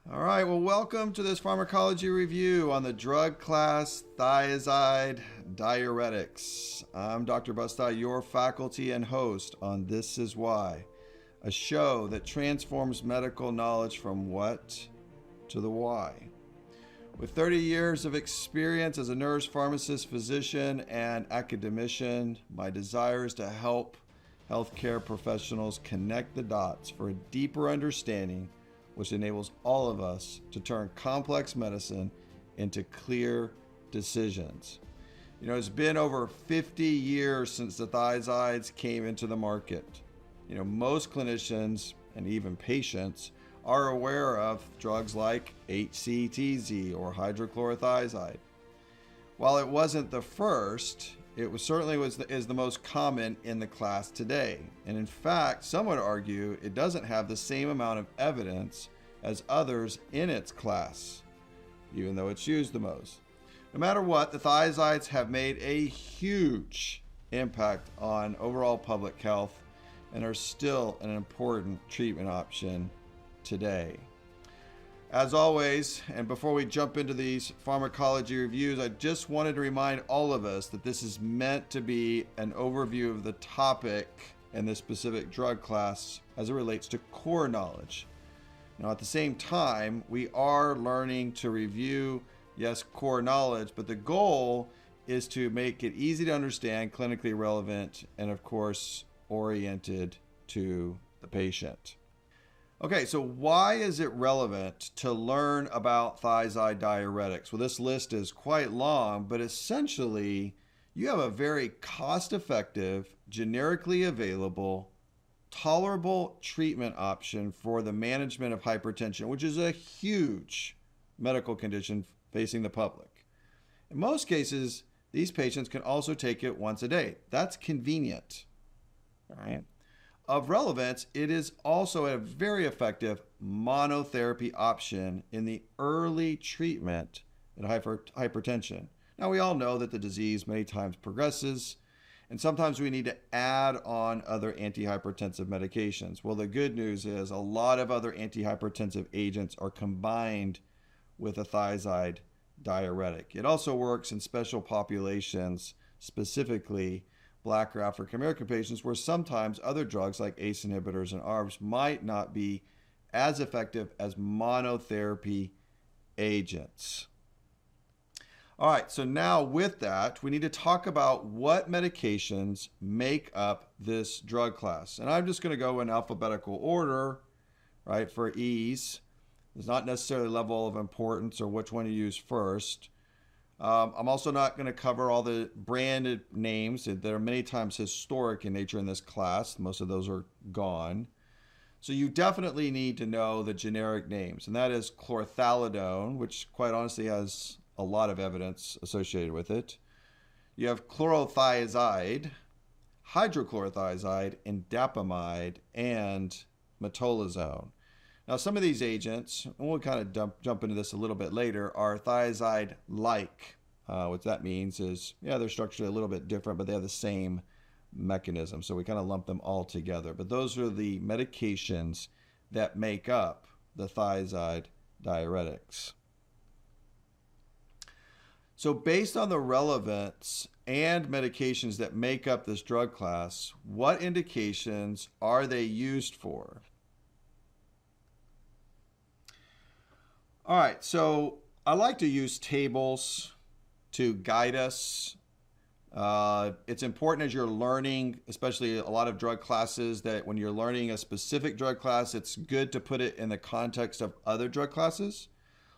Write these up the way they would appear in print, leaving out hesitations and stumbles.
All right, well, welcome to this pharmacology review on the drug class Thiazide Diuretics. I'm Dr. Busti, your faculty and host on This Is Why, a show that transforms medical knowledge from what to the why. With 30 years of experience as a nurse, pharmacist, physician, and academician, my desire is to help healthcare professionals connect the dots for a deeper understanding which enables all of us to turn complex medicine into clear decisions. You know, it's been over 50 years since the thiazides came into the market. You know, most clinicians and even patients are aware of drugs like HCTZ or hydrochlorothiazide. While it wasn't the first, it certainly is the most common in the class today. And in fact, some would argue it doesn't have the same amount of evidence as others in its class, even though it's used the most. No matter what, the thiazides have made a huge impact on overall public health and are still an important treatment option today. As always, and before we jump into these pharmacology reviews, I just wanted to remind all of us that this is meant to be an overview of the topic and the specific drug class as it relates to core knowledge. Now, at the same time, we are learning to review, yes, core knowledge, but the goal is to make it easy to understand, clinically relevant, and of course, oriented to the patient. Okay, so why is it relevant to learn about thiazide diuretics? Well, this list is quite long, but essentially, you have a very cost-effective, generically available, tolerable treatment option for the management of hypertension, which is a huge medical condition facing the public. In most cases, these patients can also take it once a day. That's convenient. All right. Of relevance, it is also a very effective monotherapy option in the early treatment of hypertension. Now, we all know that the disease many times progresses, and sometimes we need to add on other antihypertensive medications. Well, the good news is a lot of other antihypertensive agents are combined with a thiazide diuretic. It also works in special populations, specifically Black or African American patients, where sometimes other drugs like ACE inhibitors and ARBs might not be as effective as monotherapy agents. All right, so now with that, we need to talk about what medications make up this drug class. And I'm just going to go in alphabetical order, right, for ease. There's not necessarily level of importance or which one you use first. I'm also not going to cover all the branded names that are many times historic in nature in this class. Most of those are gone. So you definitely need to know the generic names, and that is chlorthalidone, which quite honestly has a lot of evidence associated with it. You have chlorothalidone, hydrochlorothiazide, indapamide, and metolazone. Now, some of these agents, and we'll kind of jump into this a little bit later, are thiazide-like. What that means is, yeah, they're structurally a little bit different, but they have the same mechanism. So we kind of lump them all together. But those are the medications that make up the thiazide diuretics. So based on the relevance and medications that make up this drug class, what indications are they used for? All right, so I like to use tables to guide us. It's important as you're learning, especially a lot of drug classes, that when you're learning a specific drug class, it's good to put it in the context of other drug classes.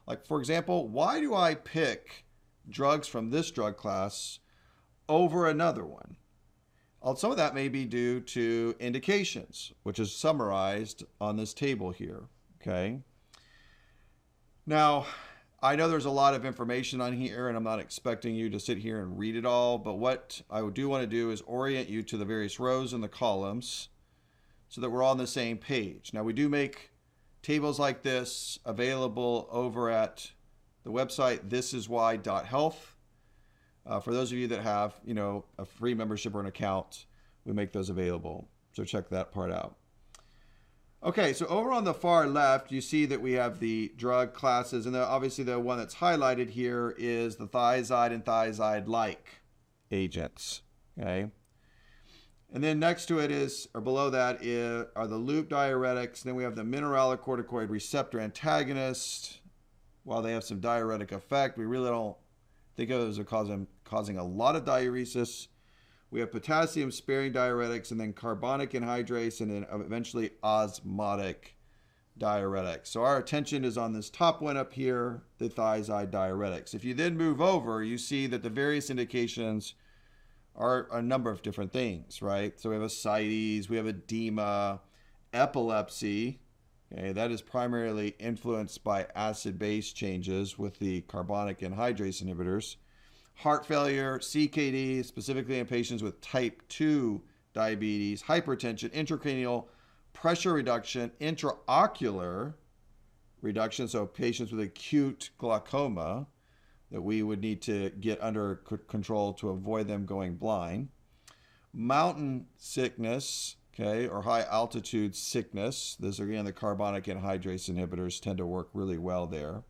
Like, for example, why do I pick drugs from this drug class over another one? Some of that may be due to indications, which is summarized on this table here, okay? Now, I know there's a lot of information on here, and I'm not expecting you to sit here and read it all, but what I do want to do is orient you to the various rows and the columns so that we're all on the same page. Now, we do make tables like this available over at the website thisiswhy.health. For those of you that have, a free membership or an account, we make those available. So check that part out. Okay, so over on the far left, you see that we have the drug classes, and obviously the one that's highlighted here is the thiazide and thiazide-like agents. Okay, and then next to it is, or below that, are the loop diuretics. Then we have the mineralocorticoid receptor antagonists. While they have some diuretic effect, we really don't think of those as causing a lot of diuresis. We have potassium-sparing diuretics, and then carbonic anhydrase, and then eventually osmotic diuretics. So our attention is on this top one up here, the thiazide diuretics. If you then move over, you see that the various indications are a number of different things, right? So we have ascites, we have edema, epilepsy. Okay, that is primarily influenced by acid-base changes with the carbonic anhydrase inhibitors. Heart failure, CKD, specifically in patients with type 2 diabetes, hypertension, intracranial pressure reduction, intraocular reduction, so patients with acute glaucoma that we would need to get under control to avoid them going blind. Mountain sickness, okay, or high altitude sickness. This, again, the carbonic anhydrase inhibitors tend to work really well there.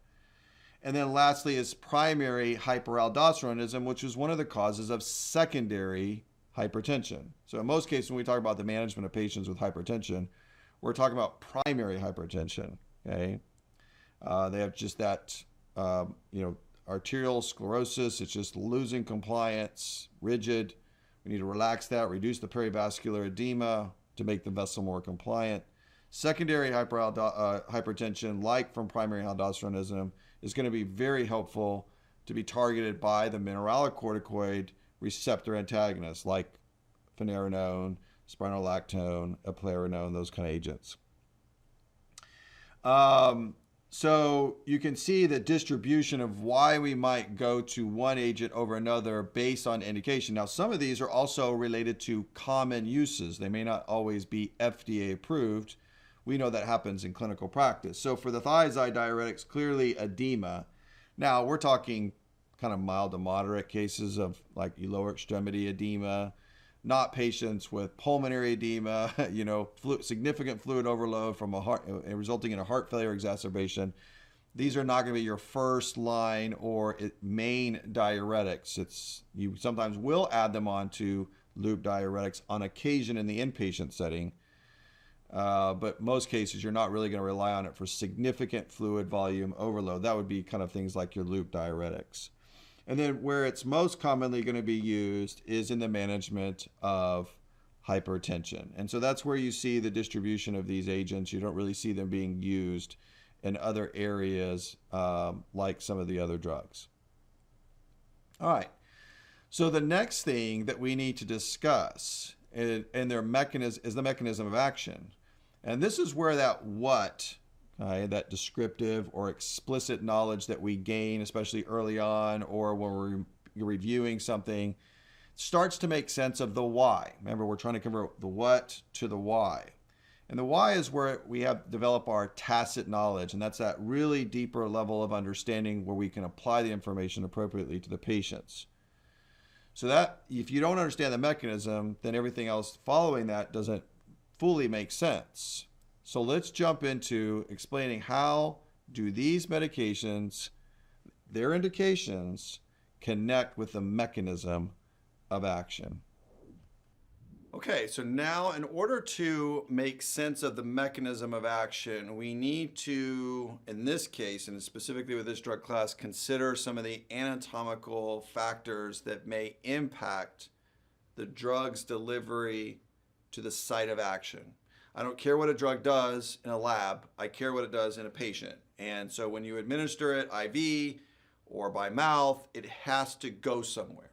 And then lastly is primary hyperaldosteronism, which is one of the causes of secondary hypertension. So in most cases, when we talk about the management of patients with hypertension, we're talking about primary hypertension. Okay, they have just that, arterial sclerosis. It's just losing compliance, rigid. We need to relax that, reduce the perivascular edema to make the vessel more compliant. Secondary hypertension, like from primary aldosteronism, is going to be very helpful to be targeted by the mineralocorticoid receptor antagonists like finerenone, spironolactone, eplerenone, those kind of agents. So you can see the distribution of why we might go to one agent over another based on indication. Now, some of these are also related to common uses. They may not always be FDA approved. We know that happens in clinical practice. So for the thiazide diuretics, clearly edema. Now, we're talking kind of mild to moderate cases of like lower extremity edema, not patients with pulmonary edema, significant fluid overload from a heart, resulting in a heart failure exacerbation. These are not going to be your first line or main diuretics. You sometimes will add them on to loop diuretics on occasion in the inpatient setting. But most cases, you're not really going to rely on it for significant fluid volume overload. That would be kind of things like your loop diuretics. And then where it's most commonly going to be used is in the management of hypertension. And so that's where you see the distribution of these agents. You don't really see them being used in other areas like some of the other drugs. All right. So the next thing that we need to discuss in their mechanism is the mechanism of action. And this is where that descriptive or explicit knowledge that we gain, especially early on or when we're reviewing something, starts to make sense of the why. Remember, we're trying to convert the what to the why. And the why is where we have developed our tacit knowledge, and that's that really deeper level of understanding where we can apply the information appropriately to the patients. So that if you don't understand the mechanism, then everything else following that doesn't fully make sense. So let's jump into explaining how do these medications, their indications, connect with the mechanism of action. Okay, so now in order to make sense of the mechanism of action, we need to, in this case, and specifically with this drug class, consider some of the anatomical factors that may impact the drug's delivery to the site of action. I don't care what a drug does in a lab, I care what it does in a patient. And so when you administer it IV or by mouth, it has to go somewhere.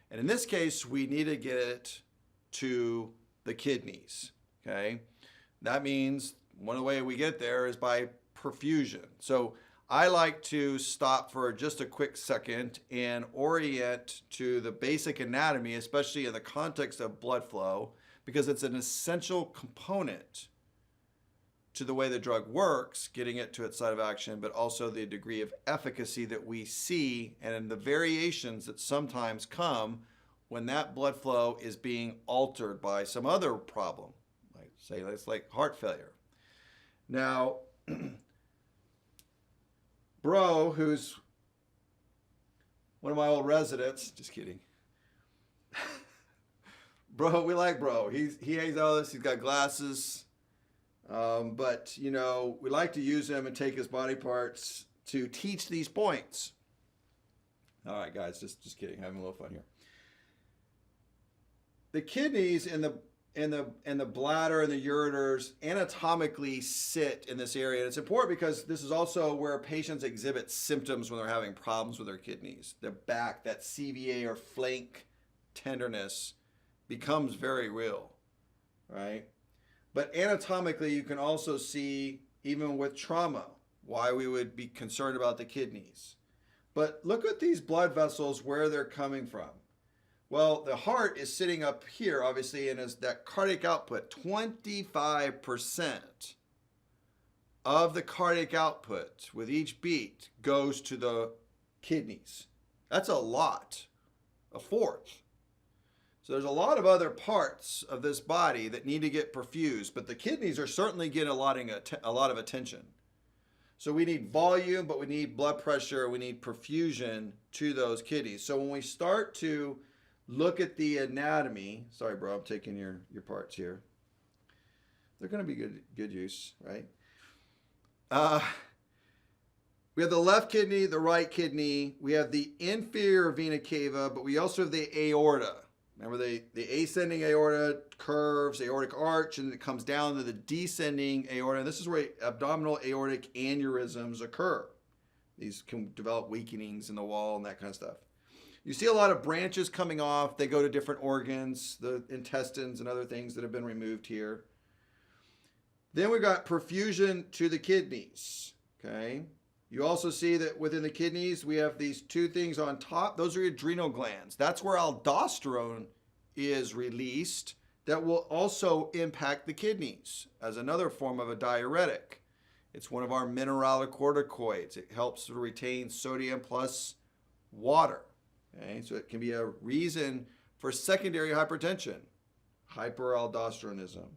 And in this case, we need to get it to the kidneys, okay? That means one of the ways we get there is by perfusion. So I like to stop for just a quick second and orient to the basic anatomy, especially in the context of blood flow, because it's an essential component to the way the drug works, getting it to its site of action, but also the degree of efficacy that we see and the variations that sometimes come when that blood flow is being altered by some other problem, like heart failure. Now, Bro, who's one of my old residents, just kidding. Bro, we like Bro. He hangs out with us. He's got glasses. But, you know, we like to use him and take his body parts to teach these points. All right, guys, just kidding. Having a little fun here. The kidneys and the bladder and the ureters anatomically sit in this area. And it's important because this is also where patients exhibit symptoms when they're having problems with their kidneys. The back, that CVA or flank tenderness becomes very real, right? But anatomically, you can also see, even with trauma, why we would be concerned about the kidneys. But look at these blood vessels, where they're coming from. Well, the heart is sitting up here, obviously, and is that cardiac output. 25% of the cardiac output with each beat goes to the kidneys. That's a lot, a fourth. So there's a lot of other parts of this body that need to get perfused, but the kidneys are certainly getting a lot of attention. So we need volume, but we need blood pressure, we need perfusion to those kidneys. So when we start to look at the anatomy, sorry bro, I'm taking your parts here. They're gonna be good use, right? We have the left kidney, the right kidney, we have the inferior vena cava, but we also have the aorta. Remember the ascending aorta curves, aortic arch, and it comes down to the descending aorta. And this is where abdominal aortic aneurysms occur. These can develop weakenings in the wall and that kind of stuff. You see a lot of branches coming off. They go to different organs, the intestines and other things that have been removed here. Then we've got perfusion to the kidneys, okay? You also see that within the kidneys, we have these two things on top. Those are adrenal glands. That's where aldosterone is released. That will also impact the kidneys as another form of a diuretic. It's one of our mineralocorticoids. It helps to retain sodium plus water. Okay? So it can be a reason for secondary hypertension, hyperaldosteronism.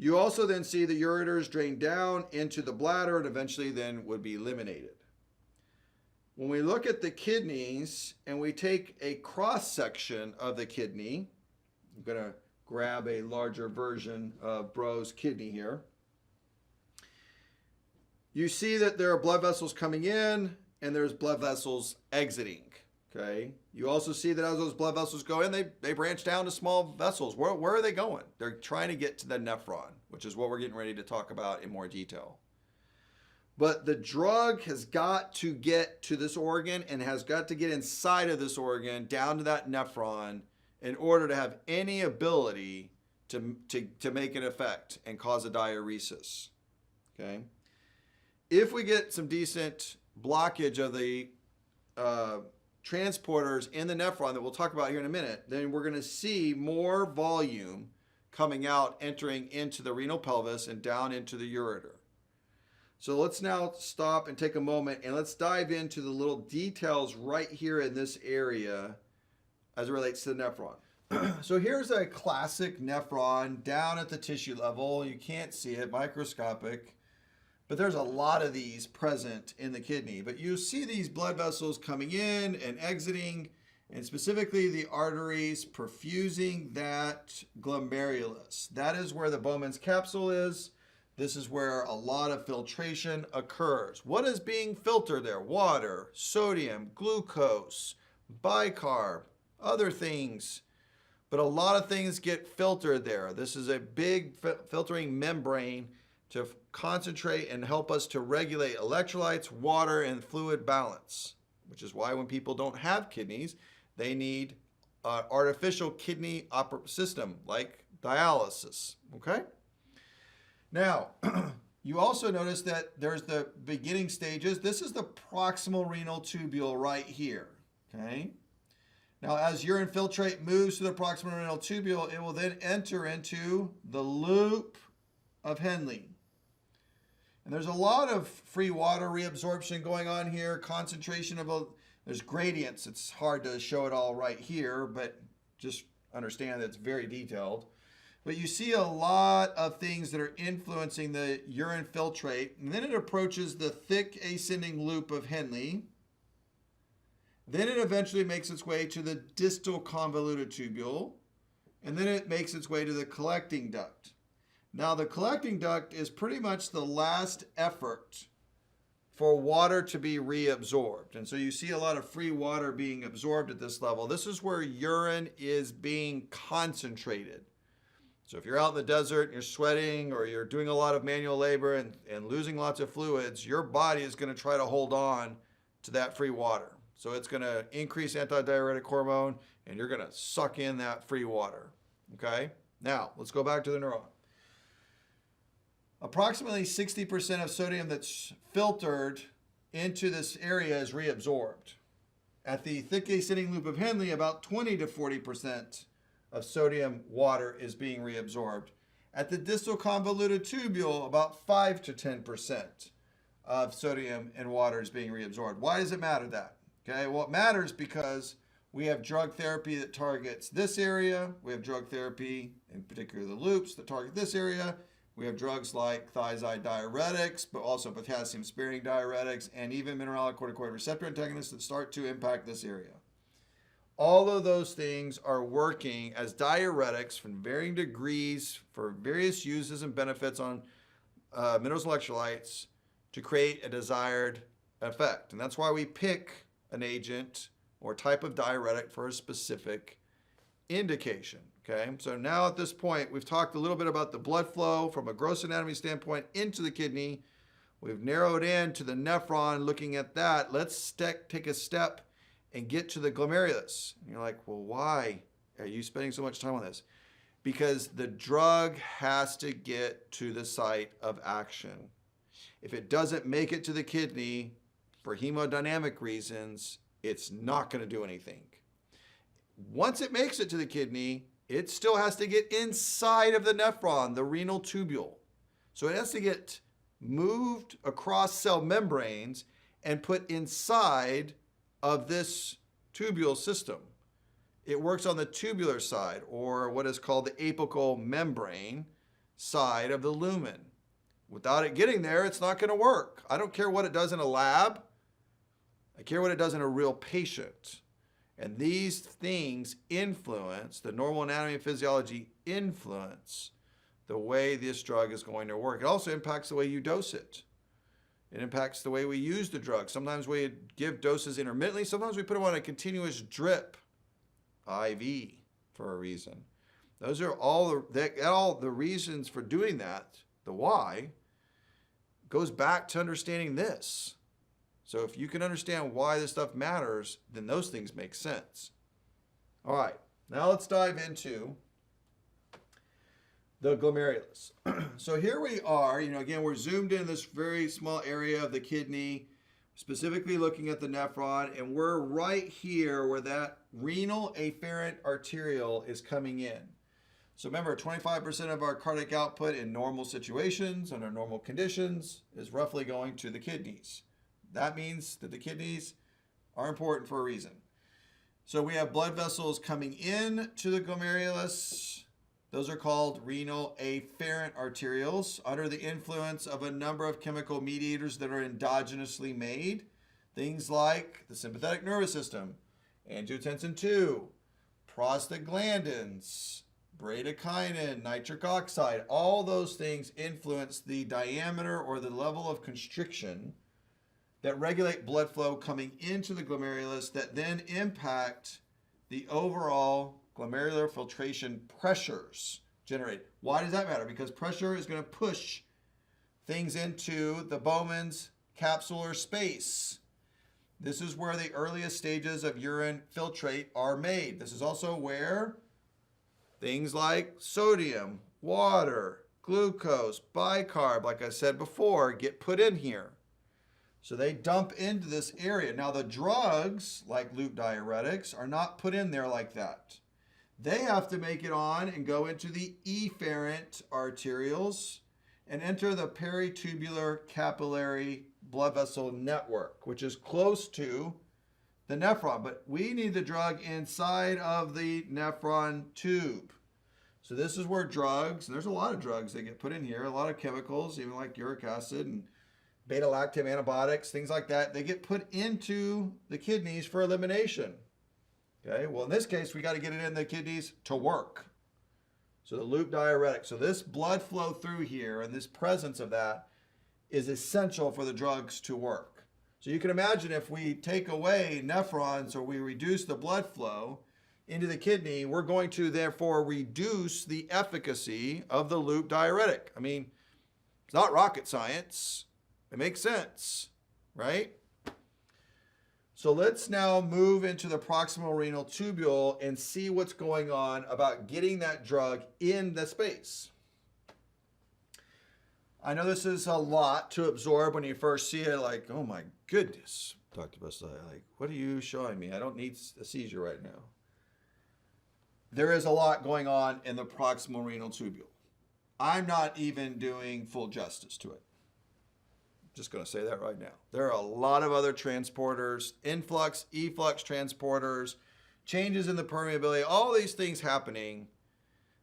You also then see the ureters drain down into the bladder and eventually then would be eliminated. When we look at the kidneys and we take a cross section of the kidney, I'm going to grab a larger version of Bro's kidney here. You see that there are blood vessels coming in and there's blood vessels exiting. Okay. You also see that as those blood vessels go in, they branch down to small vessels. Where are they going? They're trying to get to the nephron, which is what we're getting ready to talk about in more detail. But the drug has got to get to this organ and has got to get inside of this organ down to that nephron in order to have any ability to make an effect and cause a diuresis. Okay. If we get some decent blockage of the transporters in the nephron that we'll talk about here in a minute, then we're going to see more volume coming out, entering into the renal pelvis and down into the ureter. So let's now stop and take a moment and let's dive into the little details right here in this area as it relates to the nephron. So here's a classic nephron down at the tissue level. You can't see it, microscopic. But there's a lot of these present in the kidney. But you see these blood vessels coming in and exiting, and specifically the arteries perfusing that glomerulus. That is where the Bowman's capsule is. This is where a lot of filtration occurs. What is being filtered there? Water, sodium, glucose, bicarb, other things. But a lot of things get filtered there. This is a big filtering membrane to concentrate and help us to regulate electrolytes, water, and fluid balance, which is why when people don't have kidneys, they need an artificial kidney system like dialysis, okay? Now, you also notice that there's the beginning stages. This is the proximal renal tubule right here, okay? Now, as urine filtrate moves to the proximal renal tubule, it will then enter into the loop of Henle. And there's a lot of free water reabsorption going on here, concentration of there's gradients. It's hard to show it all right here, but just understand that it's very detailed. But you see a lot of things that are influencing the urine filtrate, and then it approaches the thick ascending loop of Henle. Then it eventually makes its way to the distal convoluted tubule, and then it makes its way to the collecting duct. Now, the collecting duct is pretty much the last effort for water to be reabsorbed. And so you see a lot of free water being absorbed at this level. This is where urine is being concentrated. So if you're out in the desert and you're sweating or you're doing a lot of manual labor and losing lots of fluids, your body is going to try to hold on to that free water. So it's going to increase antidiuretic hormone and you're going to suck in that free water. Okay? Now, let's go back to the neuron. Approximately 60% of sodium that's filtered into this area is reabsorbed. At the thick ascending loop of Henle, about 20 to 40% of sodium water is being reabsorbed. At the distal convoluted tubule, about 5 to 10% of sodium and water is being reabsorbed. Why does it matter that? Okay, well, it matters because we have drug therapy that targets this area. We have drug therapy, in particular the loops, that target this area. We have drugs like thiazide diuretics, but also potassium-sparing diuretics, and even mineralocorticoid receptor antagonists that start to impact this area. All of those things are working as diuretics from varying degrees for various uses and benefits on minerals and electrolytes to create a desired effect. And that's why we pick an agent or type of diuretic for a specific indication. Okay, so now at this point, we've talked a little bit about the blood flow from a gross anatomy standpoint into the kidney. We've narrowed in to the nephron, looking at that. Let's take a step and get to the glomerulus. And you're like, well, why are you spending so much time on this? Because the drug has to get to the site of action. If it doesn't make it to the kidney for hemodynamic reasons, it's not going to do anything. Once it makes it to the kidney, it still has to get inside of the nephron, the renal tubule. So it has to get moved across cell membranes and put inside of this tubule system. It works on the tubular side, or what is called the apical membrane side of the lumen. Without it getting there, it's not going to work. I don't care what it does in a lab. I care what it does in a real patient. And these things influence, the normal anatomy and physiology influence the way this drug is going to work. It also impacts the way you dose it. It impacts the way we use the drug. Sometimes we give doses intermittently. Sometimes we put them on a continuous drip, IV, for a reason. Those are all the reasons for doing that. The why goes back to understanding this. So if you can understand why this stuff matters, then those things make sense. All right, now let's dive into the glomerulus. So here we are, again, we're zoomed in this very small area of the kidney, specifically looking at the nephron, and we're right here where that renal afferent arteriole is coming in. So remember, 25% of our cardiac output in normal situations, under normal conditions, is roughly going to the kidneys. That means that the kidneys are important for a reason. So we have blood vessels coming in to the glomerulus. Those are called renal afferent arterioles under the influence of a number of chemical mediators that are endogenously made. Things like the sympathetic nervous system, angiotensin II, prostaglandins, bradykinin, nitric oxide. All those things influence the diameter or the level of constriction that regulate blood flow coming into the glomerulus that then impact the overall glomerular filtration pressures generated. Why does that matter? Because pressure is going to push things into the Bowman's capsular space. This is where the earliest stages of urine filtrate are made. This is also where things like sodium, water, glucose, bicarb, like I said before, get put in here. So they dump into this area. Now the drugs, like loop diuretics, are not put in there like that. They have to make it on and go into the efferent arterioles and enter the peritubular capillary blood vessel network, which is close to the nephron. But we need the drug inside of the nephron tube. So this is where drugs, and there's a lot of drugs that get put in here, a lot of chemicals, even like uric acid and beta-lactam antibiotics, things like that, they get put into the kidneys for elimination. Okay, well in this case, we got to get it in the kidneys to work. So the loop diuretic. So this blood flow through here and this presence of that is essential for the drugs to work. So you can imagine if we take away nephrons or we reduce the blood flow into the kidney, we're going to therefore reduce the efficacy of the loop diuretic. I mean, it's not rocket science. It makes sense, right? So let's now move into the proximal renal tubule and see what's going on about getting that drug in the space. I know this is a lot to absorb when you first see it, like, oh my goodness, Dr. Busti, like, what are you showing me? I don't need a seizure right now. There is a lot going on in the proximal renal tubule. I'm not even doing full justice to it. Just going to say that right now. There are a lot of other transporters, influx, efflux transporters, changes in the permeability, all these things happening.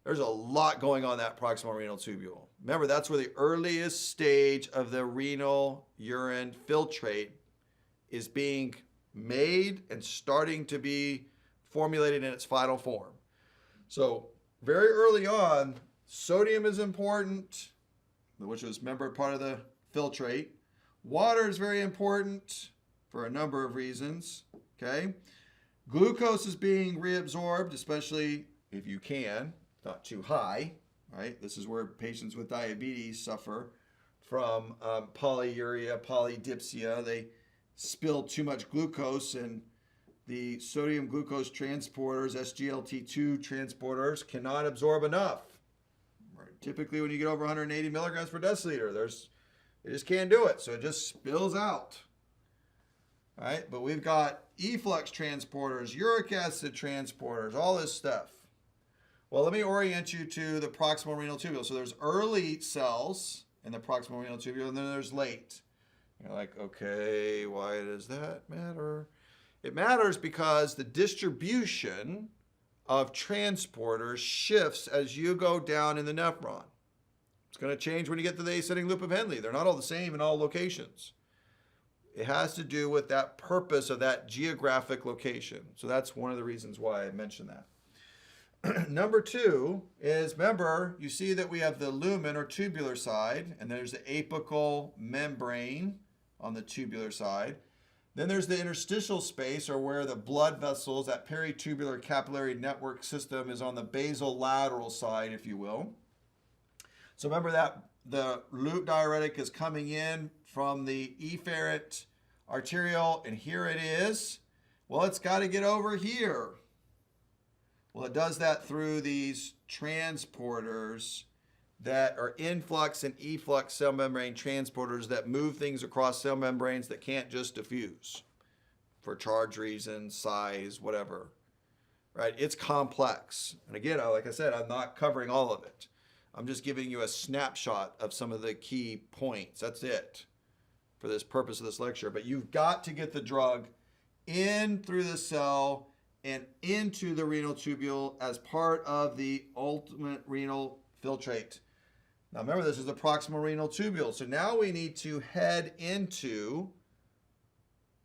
There's a lot going on in that proximal renal tubule. Remember, that's where the earliest stage of the renal urine filtrate is being made and starting to be formulated in its final form. So very early on, sodium is important, which is, remember, part of the filtrate. Water is very important for a number of reasons, okay? Glucose is being reabsorbed, especially if you can, not too high, right? This is where patients with diabetes suffer from polyuria, polydipsia. They spill too much glucose, and the sodium glucose transporters, SGLT2 transporters, cannot absorb enough. Right? Typically, when you get over 180 milligrams per deciliter, they just can't do it, so it just spills out. All right, but we've got efflux transporters, uric acid transporters, all this stuff. Well, let me orient you to the proximal renal tubule. So there's early cells in the proximal renal tubule, and then there's late. You're like, okay, why does that matter? It matters because the distribution of transporters shifts as you go down in the nephron. It's going to change when you get to the ascending loop of Henle. They're not all the same in all locations. It has to do with that purpose of that geographic location. So that's one of the reasons why I mentioned that. Number two is, remember, you see that we have the lumen or tubular side, and there's the apical membrane on the tubular side. Then there's the interstitial space, or where the blood vessels, that peritubular capillary network system, is on the basolateral side, if you will. So remember that the loop diuretic is coming in from the efferent arteriole, and here it is. Well, it's got to get over here. Well, it does that through these transporters that are influx and efflux cell membrane transporters that move things across cell membranes that can't just diffuse for charge reasons, size, whatever, right? It's complex. And again, like I said, I'm not covering all of it. I'm just giving you a snapshot of some of the key points. That's it for this purpose of this lecture. But you've got to get the drug in through the cell and into the renal tubule as part of the ultimate renal filtrate. Now remember, this is the proximal renal tubule. So now we need to head into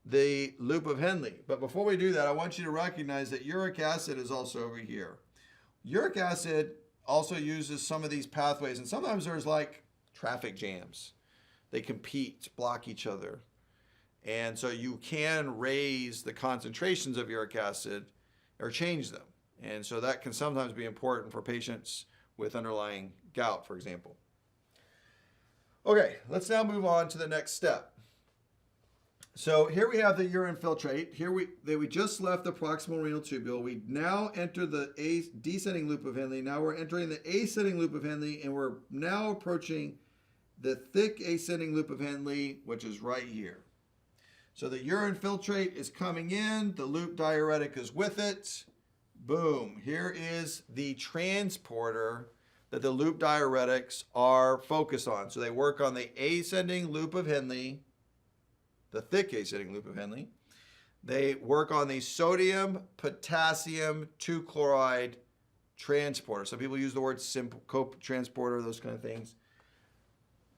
the loop of Henle. But before we do that, I want you to recognize that uric acid is also over here. Uric acid also uses some of these pathways, and sometimes there's like traffic jams. They compete, block each other. And so you can raise the concentrations of uric acid or change them. And so that can sometimes be important for patients with underlying gout, for example. Okay, let's now move on to the next step. So here we have the urine filtrate. Here we just left the proximal renal tubule. We now enter the descending loop of Henle. Now we're entering the ascending loop of Henle, and we're now approaching the thick ascending loop of Henle, which is right here. So the urine filtrate is coming in, the loop diuretic is with it. Boom, here is the transporter that the loop diuretics are focused on. So they work on the ascending loop of Henle, the thick ascending loop of Henle. They work on the sodium potassium 2-chloride transporter. Some people use the word co-transporter, those kind of things.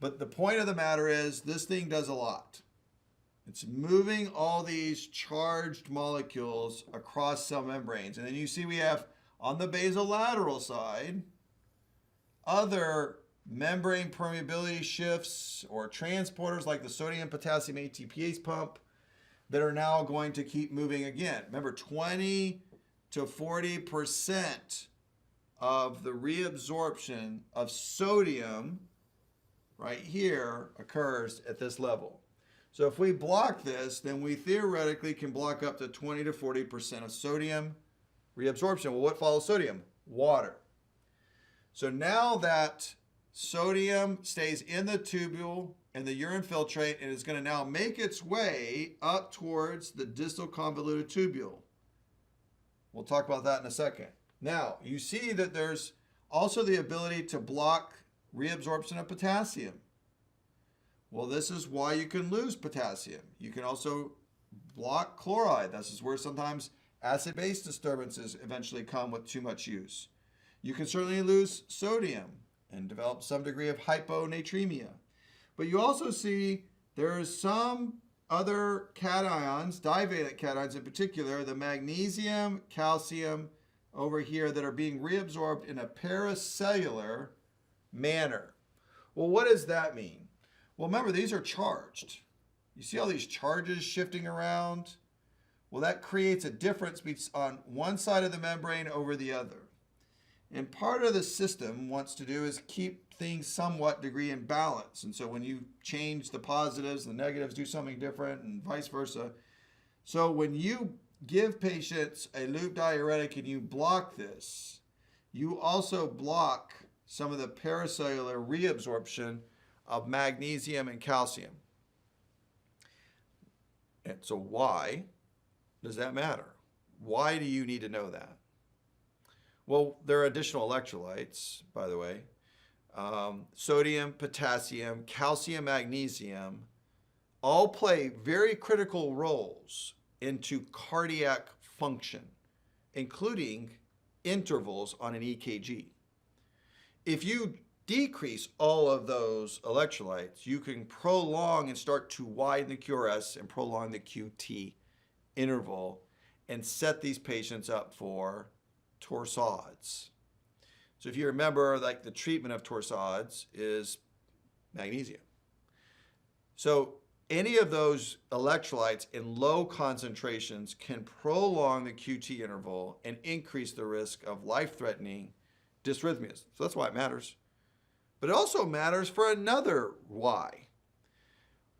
But the point of the matter is this thing does a lot. It's moving all these charged molecules across cell membranes. And then you see we have on the basolateral side other membrane permeability shifts or transporters like the sodium potassium ATPase pump that are now going to keep moving again. Remember, 20 to 40% of the reabsorption of sodium right here occurs at this level. So if we block this, then we theoretically can block up to 20 to 40% of sodium reabsorption. Well, what follows sodium? Water. So now that sodium stays in the tubule and the urine filtrate and is going to now make its way up towards the distal convoluted tubule. We'll talk about that in a second. Now, you see that there's also the ability to block reabsorption of potassium. Well, this is why you can lose potassium. You can also block chloride. This is where sometimes acid-base disturbances eventually come with too much use. You can certainly lose sodium and develop some degree of hyponatremia. But you also see there is some other cations, divalent cations in particular, the magnesium, calcium over here that are being reabsorbed in a paracellular manner. Well, what does that mean? Well, remember, these are charged. You see all these charges shifting around? Well, that creates a difference on one side of the membrane over the other. And part of the system wants to do is keep things somewhat degree in balance. And so when you change the positives, the negatives do something different and vice versa. So when you give patients a loop diuretic and you block this, you also block some of the paracellular reabsorption of magnesium and calcium. And so why does that matter? Why do you need to know that? Well, there are additional electrolytes, by the way. Sodium, potassium, calcium, magnesium, all play very critical roles into cardiac function, including intervals on an EKG. If you decrease all of those electrolytes, you can prolong and start to widen the QRS and prolong the QT interval and set these patients up for torsades. So if you remember, like the treatment of torsades is magnesium. So any of those electrolytes in low concentrations can prolong the QT interval and increase the risk of life-threatening dysrhythmias. So that's why it matters. But it also matters for another why.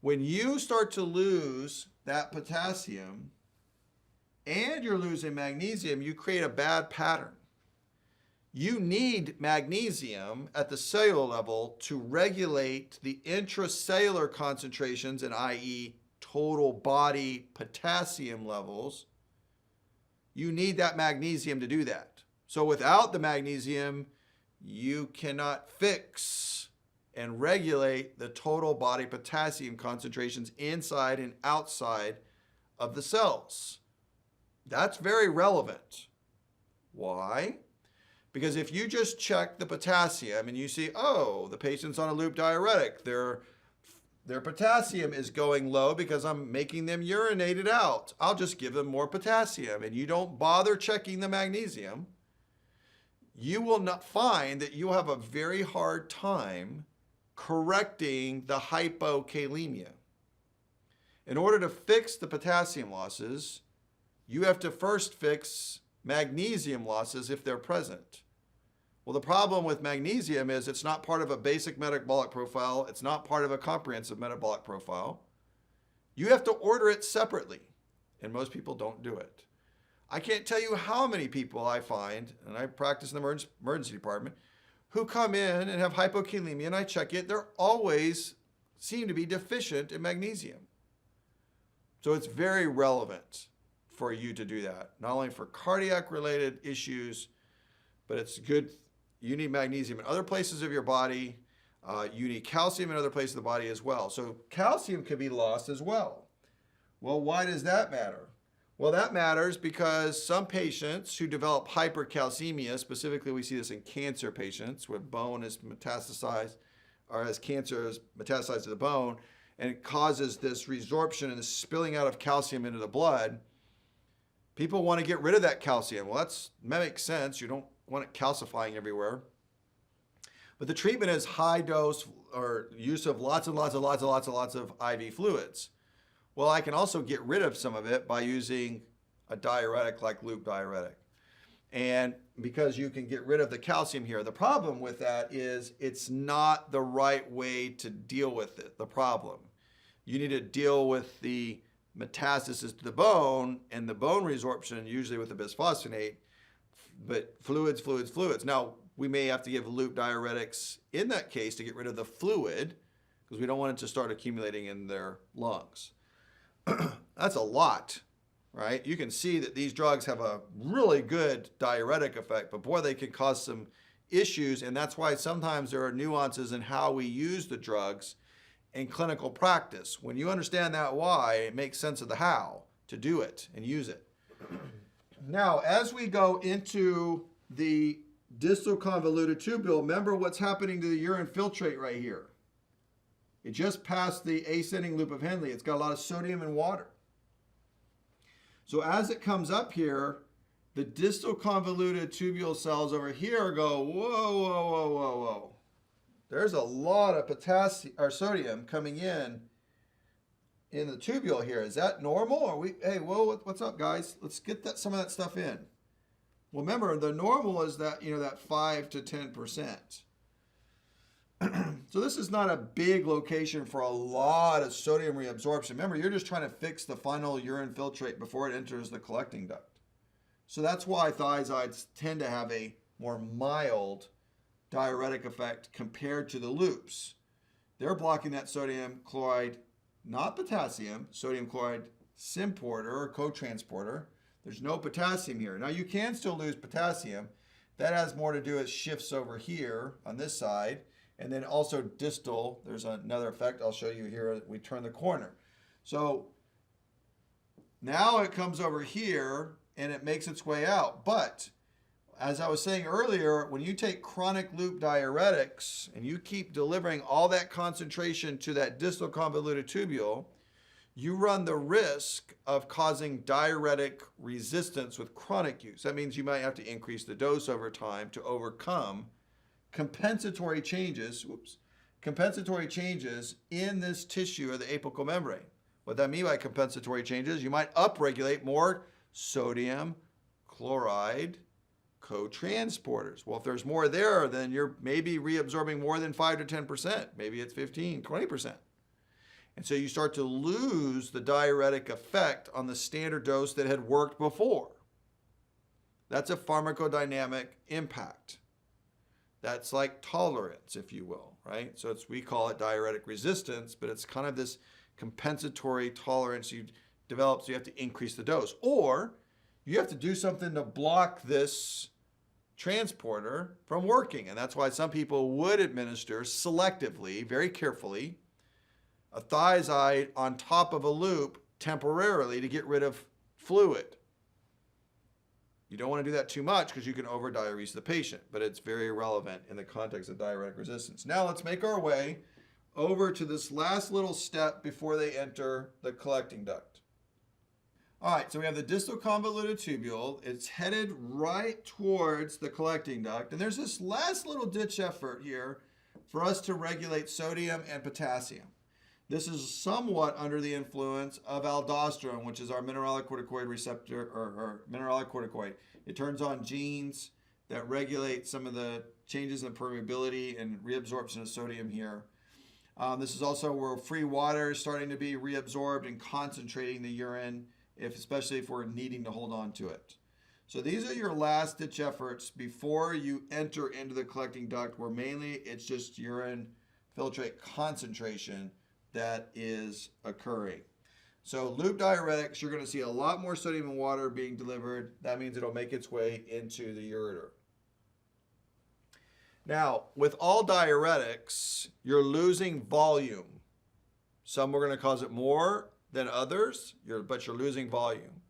When you start to lose that potassium and you're losing magnesium, you create a bad pattern. You need magnesium at the cellular level to regulate the intracellular concentrations, and i.e. total body potassium levels. You need that magnesium to do that. So without the magnesium, you cannot fix and regulate the total body potassium concentrations inside and outside of the cells. That's very relevant. Why? Because if you just check the potassium and you see, oh, the patient's on a loop diuretic, their potassium is going low because I'm making them urinate it out, I'll just give them more potassium, and you don't bother checking the magnesium, you will not find that you'll have a very hard time correcting the hypokalemia. In order to fix the potassium losses, you have to first fix magnesium losses if they're present. Well, the problem with magnesium is it's not part of a basic metabolic profile. It's not part of a comprehensive metabolic profile. You have to order it separately, and most people don't do it. I can't tell you how many people I find, and I practice in the emergency department, who come in and have hypokalemia, and I check it. They're always seem to be deficient in magnesium. So it's very relevant for you to do that, not only for cardiac-related issues, but it's good. You need magnesium in other places of your body. You need calcium in other places of the body as well. So calcium can be lost as well. Well, why does that matter? Well, that matters because some patients who develop hypercalcemia, specifically we see this in cancer patients where bone is metastasized or as cancer is metastasized to the bone, and it causes this resorption and this spilling out of calcium into the blood. People want to get rid of that calcium. Well, that makes sense. You don't want it calcifying everywhere. But the treatment is high dose or use of lots of IV fluids. Well, I can also get rid of some of it by using a diuretic like loop diuretic. And because you can get rid of the calcium here, the problem with that is it's not the right way to deal with it, the problem. You need to deal with the metastasis to the bone and the bone resorption, usually with the bisphosphonate, but fluids. Now, we may have to give loop diuretics in that case to get rid of the fluid because we don't want it to start accumulating in their lungs. That's a lot, right? You can see that these drugs have a really good diuretic effect, but boy, they can cause some issues, and that's why sometimes there are nuances in how we use the drugs in clinical practice. When you understand that why, it makes sense of the how to do it and use it. Now, as we go into the distal convoluted tubule, remember what's happening to the urine filtrate right here. It just passed the ascending loop of Henle. It's got a lot of sodium and water. So as it comes up here, the distal convoluted tubule cells over here go, whoa. There's a lot of potassium or sodium coming in the tubule here. Is that normal? Or hey, whoa, what's up, guys? Let's get some of that stuff in. Well, remember, the normal is that, that 5 to 10%. So this is not a big location for a lot of sodium reabsorption. Remember, you're just trying to fix the final urine filtrate before it enters the collecting duct. So that's why thiazides tend to have a more mild diuretic effect compared to the loops. They're blocking that sodium chloride, not potassium, sodium chloride symporter or co-transporter. There's no potassium here. Now you can still lose potassium. That has more to do with shifts over here on this side. And then also distal, there's another effect I'll show you here. We turn the corner. So now it comes over here and it makes its way out. But as I was saying earlier, when you take chronic loop diuretics and you keep delivering all that concentration to that distal convoluted tubule, you run the risk of causing diuretic resistance with chronic use. That means you might have to increase the dose over time to overcome compensatory changes in this tissue of the apical membrane. What that means by compensatory changes, you might upregulate more sodium chloride co-transporters. Well, if there's more there, then you're maybe reabsorbing more than 5 to 10%. Maybe it's 15, 20%. And so you start to lose the diuretic effect on the standard dose that had worked before. That's a pharmacodynamic impact. That's like tolerance, if you will, right? So we call it diuretic resistance, but it's kind of this compensatory tolerance you develop, so you have to increase the dose. Or you have to do something to block this transporter from working. And that's why some people would administer selectively, very carefully, a thiazide on top of a loop temporarily to get rid of fluid. You don't want to do that too much because you can over-diurese the patient, but it's very relevant in the context of diuretic resistance. Now let's make our way over to this last little step before they enter the collecting duct. All right, so we have the distal convoluted tubule. It's headed right towards the collecting duct, and there's this last little ditch effort here for us to regulate sodium and potassium. This is somewhat under the influence of aldosterone, which is our mineralocorticoid receptor, or mineralocorticoid. It turns on genes that regulate some of the changes in permeability and reabsorption of sodium here. This is also where free water is starting to be reabsorbed and concentrating the urine, especially if we're needing to hold on to it. So these are your last ditch efforts before you enter into the collecting duct, where mainly it's just urine filtrate concentration that is occurring. So loop diuretics, you're going to see a lot more sodium and water being delivered. That means it'll make its way into the ureter. Now, with all diuretics, you're losing volume. Some are going to cause it more than others, but you're losing volume.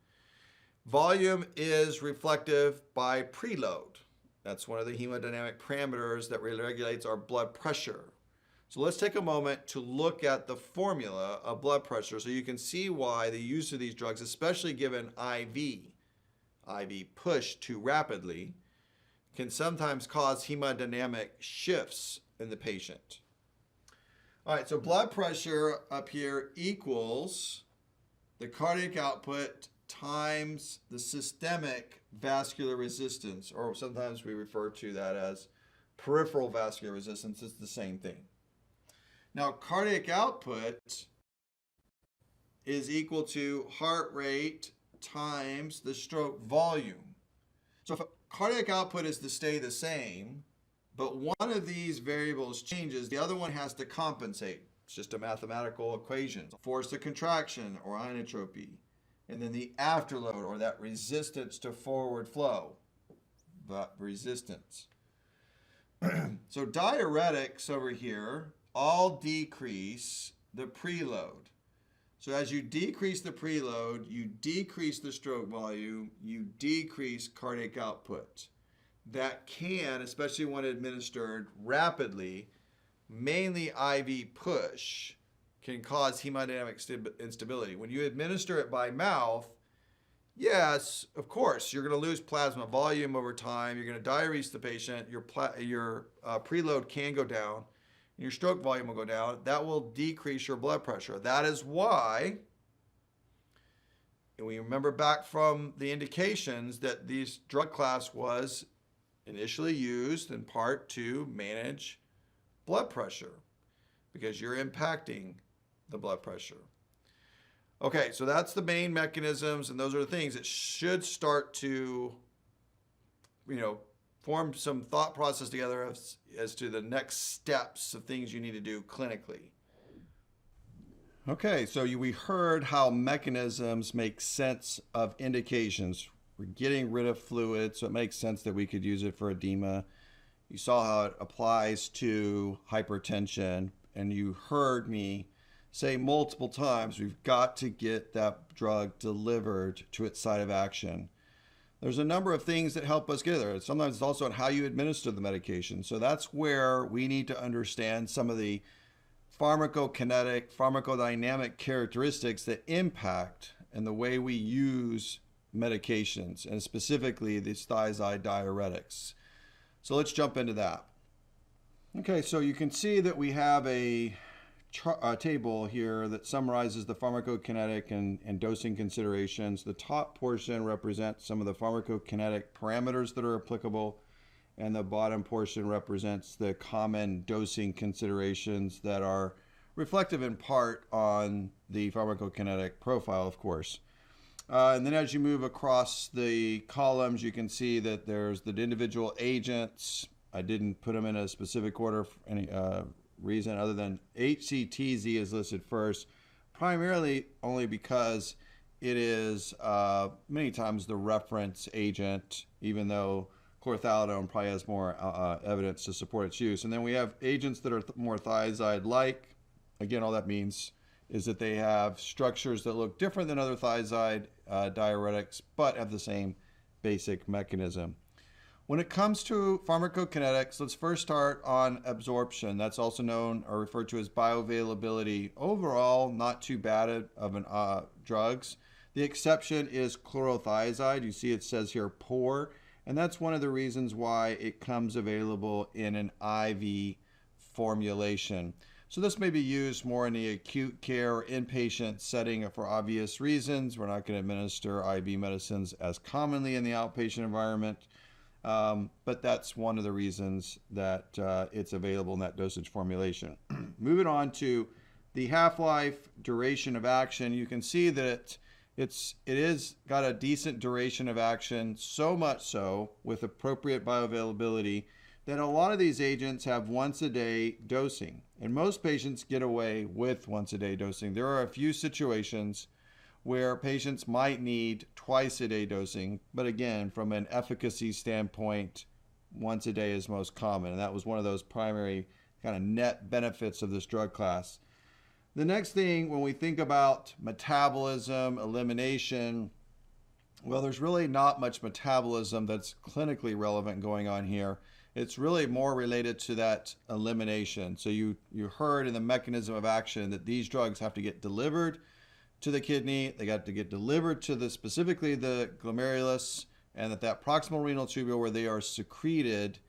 Volume is reflective by preload. That's one of the hemodynamic parameters that regulates our blood pressure. So let's take a moment to look at the formula of blood pressure so you can see why the use of these drugs, especially given IV push too rapidly, can sometimes cause hemodynamic shifts in the patient. All right, so blood pressure up here equals the cardiac output times the systemic vascular resistance, or sometimes we refer to that as peripheral vascular resistance. It's the same thing. Now, cardiac output is equal to heart rate times the stroke volume. So if cardiac output is to stay the same, but one of these variables changes, the other one has to compensate. It's just a mathematical equation. Force of contraction, or inotropy, and then the afterload, or that resistance to forward flow, that resistance. So diuretics over here all decrease the preload. So as you decrease the preload, you decrease the stroke volume, you decrease cardiac output. That can, especially when administered rapidly, mainly IV push, can cause hemodynamic instability. When you administer it by mouth, yes, of course, you're going to lose plasma volume over time. You're going to diurese the patient. Your preload can go down, and your stroke volume will go down. That will decrease your blood pressure. That is why, and we remember back from the indications that this drug class was initially used in part to manage blood pressure, because you're impacting the blood pressure. Okay, so that's the main mechanisms, and those are the things that should start to, form some thought process together as to the next steps of things you need to do clinically. Okay, so we heard how mechanisms make sense of indications. We're getting rid of fluid, so it makes sense that we could use it for edema. You saw how it applies to hypertension, and you heard me say multiple times, we've got to get that drug delivered to its site of action. There's a number of things that help us get there. Sometimes it's also on how you administer the medication. So that's where we need to understand some of the pharmacokinetic, pharmacodynamic characteristics that impact and the way we use medications, and specifically these thiazide diuretics. So let's jump into that. Okay, so you can see that we have a table here that summarizes the pharmacokinetic and dosing considerations. The top portion represents some of the pharmacokinetic parameters that are applicable, and the bottom portion represents the common dosing considerations that are reflective in part on the pharmacokinetic profile, of course. And then as you move across the columns, you can see that there's the individual agents. I didn't put them in a specific order for any reason other than HCTZ is listed first, primarily only because it is many times the reference agent, even though chlorthalidone probably has more evidence to support its use. And then we have agents that are more thiazide-like. Again, all that means is that they have structures that look different than other thiazide diuretics, but have the same basic mechanism. When it comes to pharmacokinetics, let's first start on absorption. That's also known or referred to as bioavailability. Overall, not too bad of drugs. The exception is chlorothalidone. You see it says here poor, and that's one of the reasons why it comes available in an IV formulation. So this may be used more in the acute care or inpatient setting for obvious reasons. We're not going to administer IV medicines as commonly in the outpatient environment. But that's one of the reasons that it's available in that dosage formulation. Moving on to the half-life, duration of action, you can see that it is got a decent duration of action, so much so with appropriate bioavailability that a lot of these agents have once-a-day dosing, and most patients get away with once-a-day dosing. There are a few situations where patients might need twice-a-day dosing, but again, from an efficacy standpoint, once a day is most common, and that was one of those primary kind of net benefits of this drug class. The next thing, when we think about metabolism, elimination, Well, there's really not much metabolism that's clinically relevant going on here. It's really more related to that elimination. So you heard in the mechanism of action that these drugs have to get delivered to the kidney. They got to get delivered to specifically the glomerulus, and that proximal renal tubule where they are secreted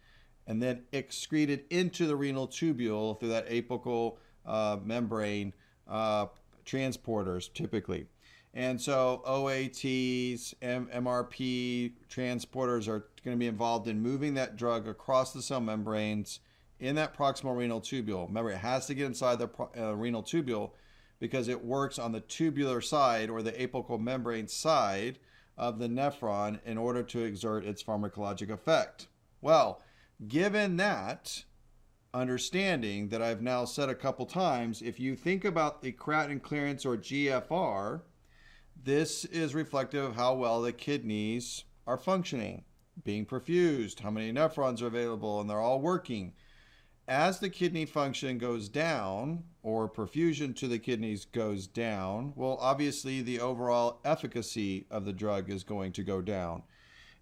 and then excreted into the renal tubule through that apical membrane transporters typically. And so OATs, MRP transporters are going to be involved in moving that drug across the cell membranes in that proximal renal tubule. Remember, it has to get inside the renal tubule because it works on the tubular side or the apical membrane side of the nephron in order to exert its pharmacologic effect. Well, given that understanding that I've now said a couple times, if you think about the creatinine clearance or GFR, this is reflective of how well the kidneys are functioning, being perfused, how many nephrons are available, and they're all working. As the kidney function goes down, or perfusion to the kidneys goes down, well, obviously the overall efficacy of the drug is going to go down.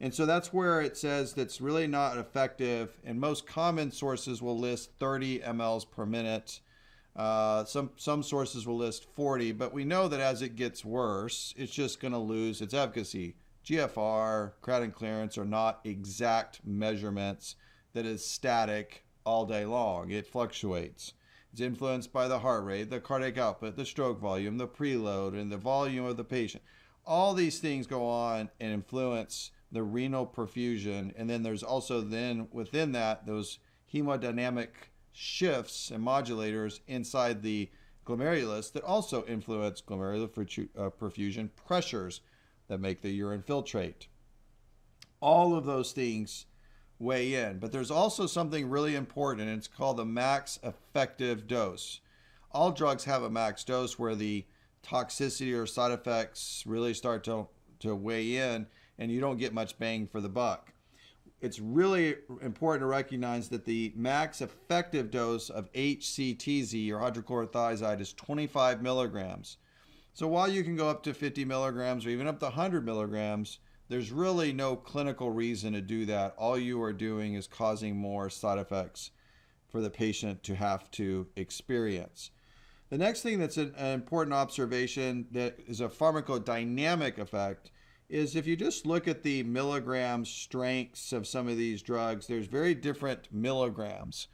And so that's where it says that's really not effective. And most common sources will list 30 mLs per minute. Some sources will list 40, but we know that as it gets worse, it's just going to lose its efficacy. GFR, creatinine clearance are not exact measurements that is static all day long. It fluctuates. It's influenced by the heart rate, the cardiac output, the stroke volume, the preload, and the volume of the patient. All these things go on and influence the renal perfusion. And then there's also then within that, those hemodynamic shifts and modulators inside the glomerulus that also influence glomerular perfusion pressures that make the urine filtrate. All of those things weigh in, but there's also something really important, and it's called the max effective dose. All drugs have a max dose where the toxicity or side effects really start to weigh in, and you don't get much bang for the buck. It's really important to recognize that the max effective dose of HCTZ or hydrochlorothiazide is 25 milligrams. So while you can go up to 50 milligrams or even up to 100 milligrams, there's really no clinical reason to do that. All you are doing is causing more side effects for the patient to have to experience. The next thing that's an important observation that is a pharmacodynamic effect is if you just look at the milligram strengths of some of these drugs, there's very different milligrams.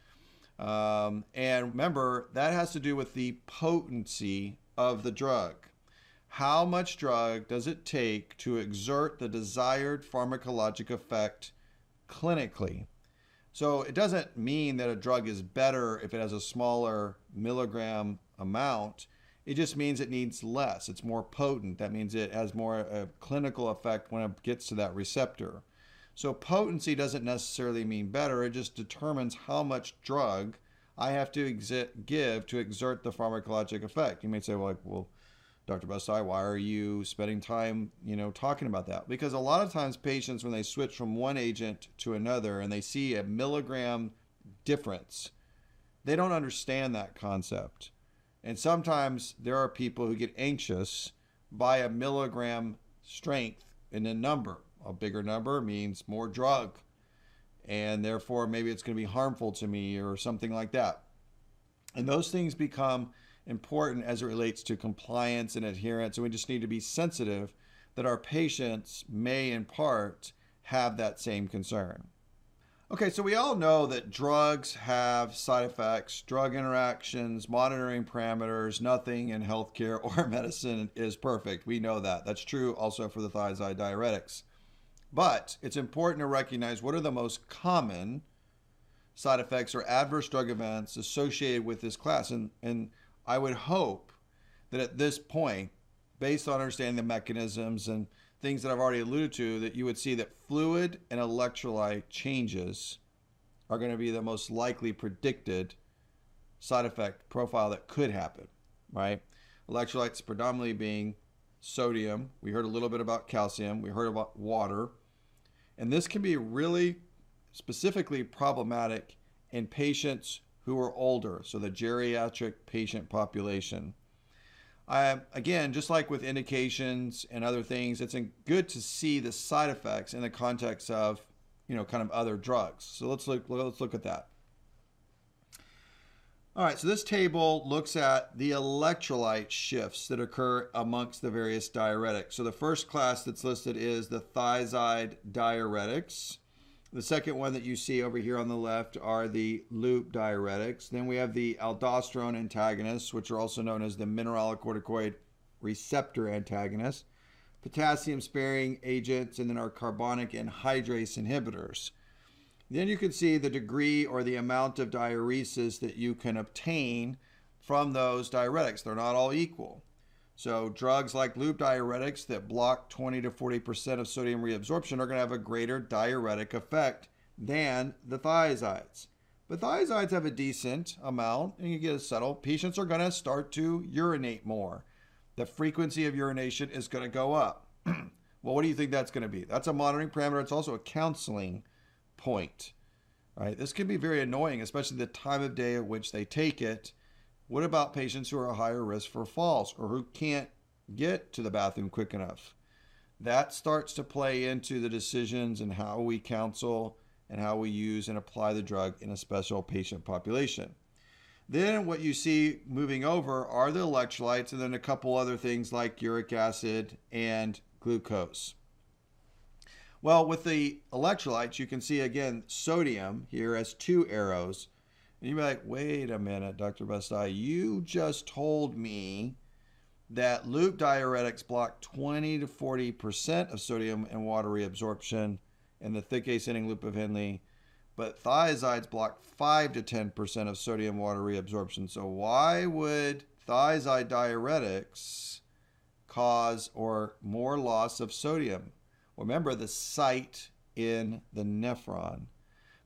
And remember, that has to do with the potency of the drug. How much drug does it take to exert the desired pharmacologic effect clinically? So it doesn't mean that a drug is better if it has a smaller milligram amount. It just means it needs less. It's more potent. That means it has more clinical effect when it gets to that receptor. So potency doesn't necessarily mean better. It just determines how much drug I have to give to exert the pharmacologic effect. You may say, well, Dr. Busti, why are you spending time, talking about that? Because a lot of times patients, when they switch from one agent to another and they see a milligram difference, they don't understand that concept. And sometimes there are people who get anxious by a milligram strength in a number. A bigger number means more drug, and therefore maybe it's going to be harmful to me or something like that. And those things become important as it relates to compliance and adherence, and we just need to be sensitive that our patients may in part have that same concern. Okay, so we all know that drugs have side effects, drug interactions, monitoring parameters. Nothing in healthcare or medicine is perfect. We know that. That's true also for the thiazide diuretics. But it's important to recognize what are the most common side effects or adverse drug events associated with this class. And I would hope that at this point, based on understanding the mechanisms and things that I've already alluded to, that you would see that fluid and electrolyte changes are going to be the most likely predicted side effect profile that could happen, right? Electrolytes predominantly being sodium. We heard a little bit about calcium. We heard about water. And this can be really specifically problematic in patients who are older, so the geriatric patient population. Again, just like with indications and other things, it's good to see the side effects in the context of, kind of other drugs. So let's look at that. All right, so this table looks at the electrolyte shifts that occur amongst the various diuretics. So the first class that's listed is the thiazide diuretics. The second one that you see over here on the left are the loop diuretics. Then we have the aldosterone antagonists, which are also known as the mineralocorticoid receptor antagonists, potassium sparing agents, and then our carbonic anhydrase inhibitors. Then you can see the degree or the amount of diuresis that you can obtain from those diuretics. They're not all equal. So drugs like loop diuretics that block 20 to 40% of sodium reabsorption are going to have a greater diuretic effect than the thiazides. But thiazides have a decent amount, and you get a subtle. Patients are going to start to urinate more. The frequency of urination is going to go up. Well, what do you think that's going to be? That's a monitoring parameter. It's also a counseling point. All right, this can be very annoying, especially the time of day at which they take it. What about patients who are a higher risk for falls or who can't get to the bathroom quick enough? That starts to play into the decisions and how we counsel and how we use and apply the drug in a special patient population. Then what you see moving over are the electrolytes and then a couple other things like uric acid and glucose. Well, with the electrolytes, you can see again sodium here as 2 arrows. And you'd be like, wait a minute, Dr. Busti, you just told me that loop diuretics block 20 to 40% of sodium and water reabsorption in the thick ascending loop of Henle, but thiazides block 5 to 10% of sodium water reabsorption. So why would thiazide diuretics cause or more loss of sodium? Remember the site in the nephron.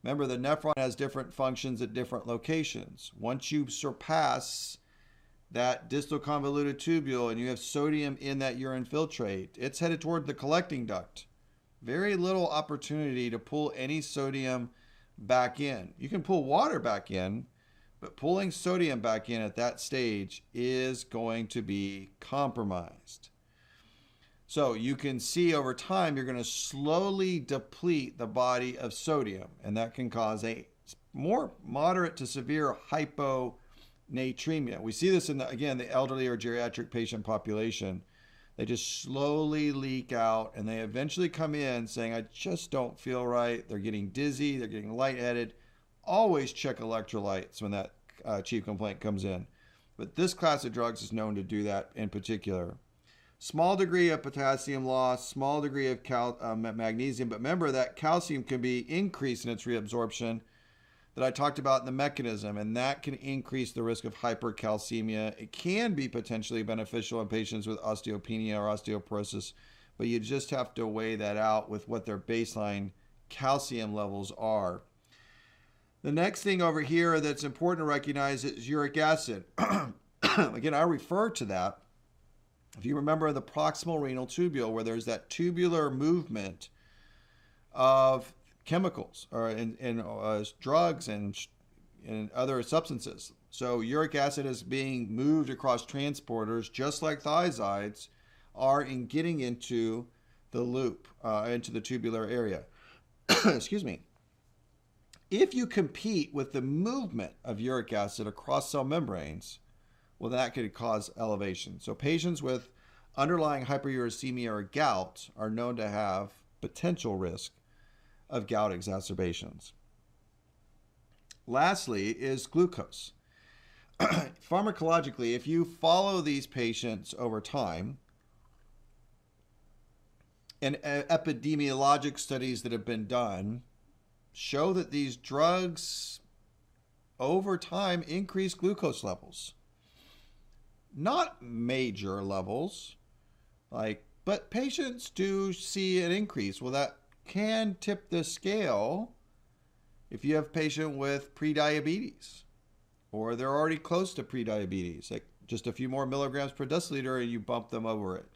Remember, the nephron has different functions at different locations. Once you surpass that distal convoluted tubule and you have sodium in that urine filtrate, it's headed toward the collecting duct. Very little opportunity to pull any sodium back in. You can pull water back in, but pulling sodium back in at that stage is going to be compromised. So you can see over time, you're going to slowly deplete the body of sodium, and that can cause a more moderate to severe hyponatremia. We see this in, the elderly or geriatric patient population. They just slowly leak out, and they eventually come in saying, I just don't feel right. They're getting dizzy. They're getting lightheaded. Always check electrolytes when that chief complaint comes in. But this class of drugs is known to do that in particular. Small degree of potassium loss, small degree of magnesium, but remember that calcium can be increased in its reabsorption that I talked about in the mechanism, and that can increase the risk of hypercalcemia. It can be potentially beneficial in patients with osteopenia or osteoporosis, but you just have to weigh that out with what their baseline calcium levels are. The next thing over here that's important to recognize is uric acid. Again, I refer to that. If you remember the proximal renal tubule, where there's that tubular movement of chemicals or in drugs and other substances. So uric acid is being moved across transporters, just like thiazides are in getting into the loop, into the tubular area. Excuse me. If you compete with the movement of uric acid across cell membranes, well, that could cause elevation. So patients with underlying hyperuricemia or gout are known to have potential risk of gout exacerbations. Lastly is glucose. Pharmacologically, if you follow these patients over time, and epidemiologic studies that have been done show that these drugs over time increase glucose levels. Not major levels, but patients do see an increase. Well, that can tip the scale if you have a patient with prediabetes or they're already close to prediabetes, like just a few more milligrams per deciliter and you bump them over it.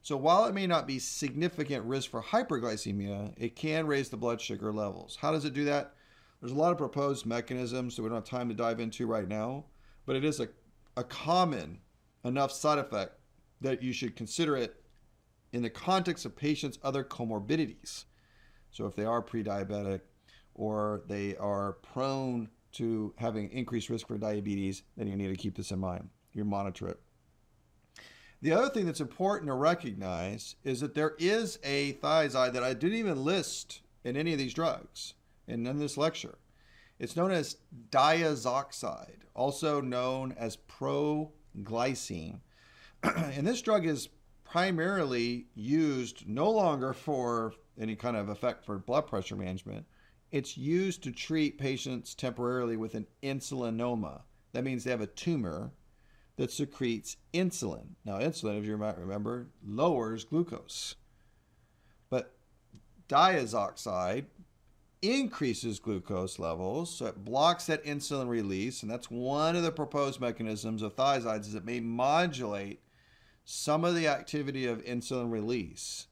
So while it may not be significant risk for hyperglycemia, it can raise the blood sugar levels. How does it do that? There's a lot of proposed mechanisms that we don't have time to dive into right now, but it is a common enough side effect that you should consider it in the context of patients' other comorbidities. So if they are pre-diabetic or they are prone to having increased risk for diabetes, then you need to keep this in mind. You monitor it. The other thing that's important to recognize is that there is a thiazide that I didn't even list in any of these drugs and in this lecture. It's known as diazoxide, also known as proglycine. And this drug is primarily used no longer for any kind of effect for blood pressure management. It's used to treat patients temporarily with an insulinoma. That means they have a tumor that secretes insulin. Now, insulin, if you might remember, lowers glucose. But diazoxide increases glucose levels, so it blocks that insulin release, and that's one of the proposed mechanisms of thiazides, is it may modulate some of the activity of insulin release.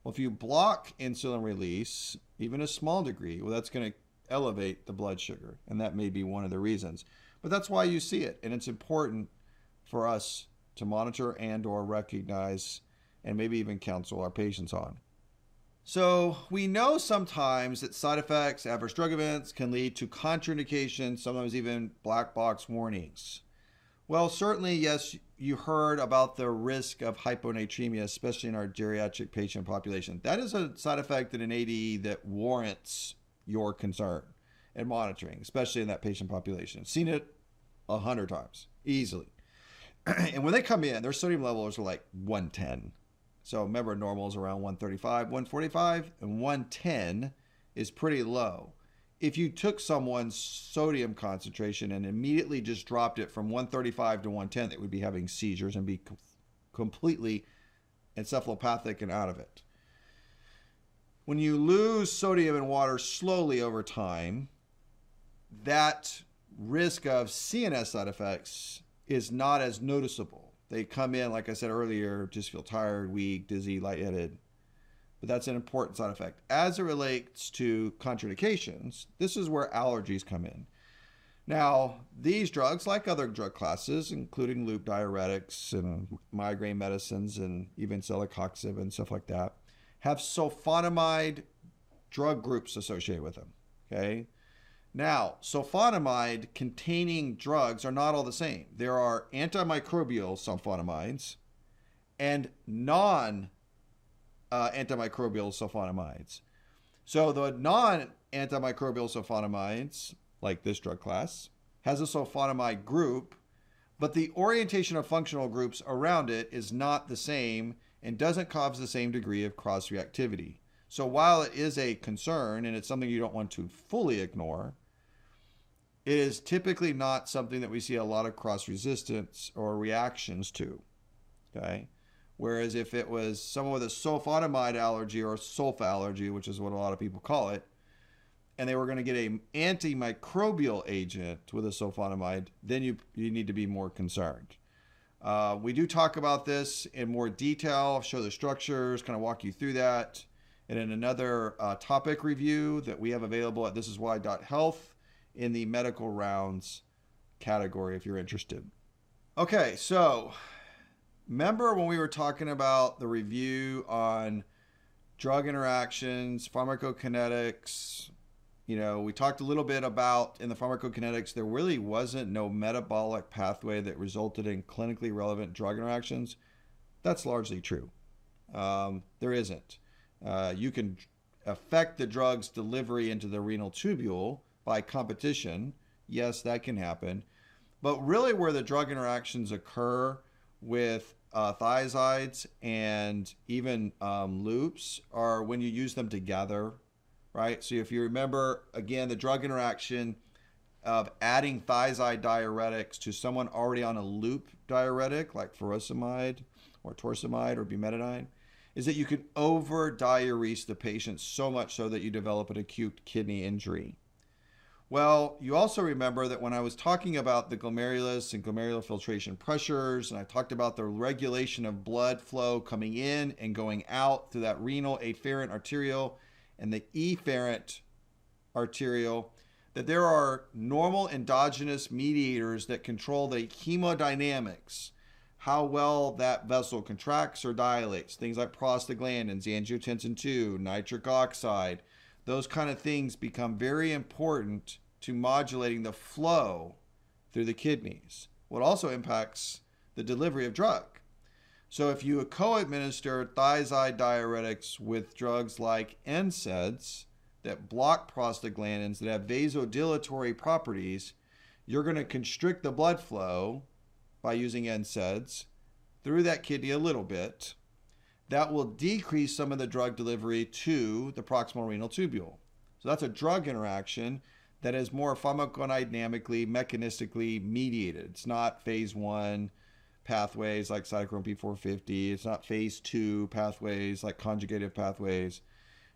Well, if you block insulin release, even a small degree, well, that's going to elevate the blood sugar, and that may be one of the reasons. But that's why you see it, and it's important for us to monitor and or recognize and maybe even counsel our patients on. So we know sometimes that side effects, adverse drug events can lead to contraindications, sometimes even black box warnings. Well, certainly, yes, you heard about the risk of hyponatremia, especially in our geriatric patient population. That is a side effect in an ADE that warrants your concern and monitoring, especially in that patient population. Seen it 100 times, easily. And when they come in, their sodium levels are like 110. So remember, normal is around 135, 145, and 110 is pretty low. If you took someone's sodium concentration and immediately just dropped it from 135 to 110, they would be having seizures and be completely encephalopathic and out of it. When you lose sodium in water slowly over time, that risk of CNS side effects is not as noticeable. They come in, like I said earlier, just feel tired, weak, dizzy, lightheaded. But that's an important side effect. As it relates to contraindications, this is where allergies come in. Now, these drugs, like other drug classes, including loop diuretics and migraine medicines and even celecoxib and stuff like that, have sulfonamide drug groups associated with them. Okay? Now, sulfonamide containing drugs are not all the same. There are antimicrobial sulfonamides and non-antimicrobial sulfonamides. So the non-antimicrobial sulfonamides, like this drug class, has a sulfonamide group, but the orientation of functional groups around it is not the same and doesn't cause the same degree of cross-reactivity. So while it is a concern and it's something you don't want to fully ignore, it is typically not something that we see a lot of cross-resistance or reactions to, okay? Whereas if it was someone with a sulfonamide allergy or sulfa allergy, which is what a lot of people call it, and they were going to get an antimicrobial agent with a sulfonamide, then you need to be more concerned. We do talk about this in more detail, show the structures, kind of walk you through that. And in another topic review that we have available at thisiswhy.health in the medical rounds category if you're interested. Okay, so remember when we were talking about the review on drug interactions, pharmacokinetics, we talked a little bit about in the pharmacokinetics, there really wasn't no metabolic pathway that resulted in clinically relevant drug interactions. That's largely true. There isn't. You can affect the drug's delivery into the renal tubule by competition. Yes, that can happen. But really where the drug interactions occur with thiazides and even loops are when you use them together, right? So if you remember, again, the drug interaction of adding thiazide diuretics to someone already on a loop diuretic like furosemide or torsemide or bumetanide is that you can over-diurese the patient so much so that you develop an acute kidney injury. Well, you also remember that when I was talking about the glomerulus and glomerular filtration pressures, and I talked about the regulation of blood flow coming in and going out through that renal afferent arterial and the efferent arterial, that there are normal endogenous mediators that control the hemodynamics, how well that vessel contracts or dilates. Things like prostaglandins, angiotensin 2, nitric oxide, those kind of things become very important to modulating the flow through the kidneys. What also impacts the delivery of drug. So if you co-administer thiazide diuretics with drugs like NSAIDs that block prostaglandins that have vasodilatory properties, you're going to constrict the blood flow by using NSAIDs through that kidney a little bit. That will decrease some of the drug delivery to the proximal renal tubule. So that's a drug interaction that is more pharmacodynamically, mechanistically mediated. It's not phase 1 pathways like cytochrome P450. It's not phase 2 pathways like conjugative pathways.